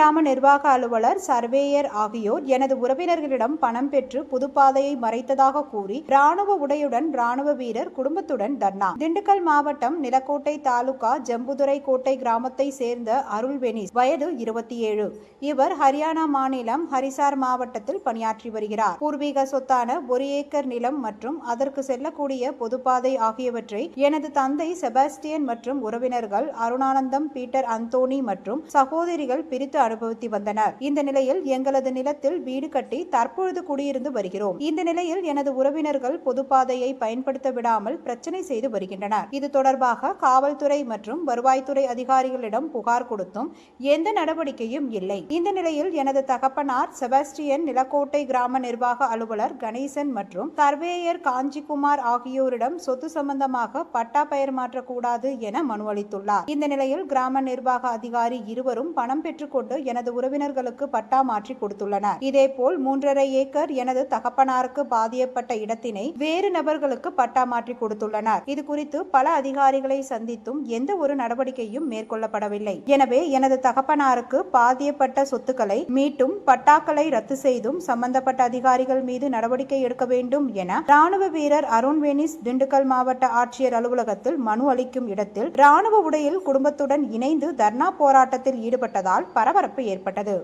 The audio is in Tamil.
கிராம நிர்வாக அலுவலர், சர்வேயர் ஆகியோர் எனது உறவினர்களிடம் பணம் பெற்று புதுப்பாதையை மறைத்ததாக கூறி ராணுவ உடையுடன் ராணுவ வீரர் குடும்பத்துடன் தர்ணா. திண்டுக்கல் மாவட்டம் நிலக்கோட்டை தாலுகா ஜம்புதுரை கோட்டை கிராமத்தை சேர்ந்த அருள் வெனிஸ், வயது 27. இவர் ஹரியானா மாநிலம் ஹரிசார் மாவட்டத்தில் பணியாற்றி வருகிறார். பூர்வீக சொத்தான 1 ஏக்கர் நிலம் மற்றும் அதற்கு செல்லக்கூடிய பொதுப்பாதை ஆகியவற்றை எனது தந்தை செபாஸ்டியன் மற்றும் உறவினர்கள் அருணானந்தம், பீட்டர் அந்தோனி மற்றும் சகோதரிகள் பிரித்து அனுபவித்து வந்தனர். இந்த நிலையில் எங்களது நிலத்தில் வீடு கட்டி தற்பொழுது குடியிருந்து வருகிறோம். இந்த நிலையில் எனது உறவினர்கள் பொதுப்பாதையை பயன்படுத்த விடாமல் பிரச்சனை செய்து வருகின்றனர். இது தொடர்பாக காவல்துறை மற்றும் வருவாய்த்துறை அதிகாரிகளிடம் புகார் கொடுத்தும் எந்த நடவடிக்கையும் இல்லை. இந்த நிலையில் எனது தகப்பனார் செபாஸ்டியன், நிலக்கோட்டை கிராம நிர்வாக அலுவலர் கணேசன் மற்றும் சர்வேயர் காஞ்சிகுமார் ஆகியோரிடம் சொத்து சம்பந்தமாக பட்டா பெயர் மாற்றக்கூடாது என மனு அளித்துள்ளார். இந்த நிலையில் கிராம நிர்வாக அதிகாரி இருவரும் பணம் பெற்றுக்கொண்டு எனது உறவினர்களுக்கு பட்டா மாற்றி கொடுத்துள்ளனர். இதேபோல் 3.5 ஏக்கர் எனது தகப்பனாருக்கு பாதியப்பட்ட இடத்தினை வேறு நபர்களுக்கு பட்டா மாற்றி கொடுத்துள்ளனர். இது குறித்து பல அதிகாரிகளை சந்தித்தும் எந்த ஒரு நடவடிக்கையும் மேற்கொள்ளப்படவில்லை. எனவே எனது தகப்பனாருக்கு பாதியப்பட்ட சொத்துக்களை மீட்டும், பட்டாக்களை ரத்து செய்தும் சம்பந்தப்பட்ட அதிகாரிகள் மீது நடவடிக்கை எடுக்க வேண்டும் என ராணுவ வீரர் அருண் வெனிஸ் திண்டுக்கல் மாவட்ட ஆட்சியர் அலுவலகத்தில் மனு அளிக்கும் இடத்தில் ராணுவ உடையில் குடும்பத்துடன் இணைந்து தர்ணா போராட்டத்தில் ஈடுபட்டதால் பரபரப்பு ஏற்பட்டது.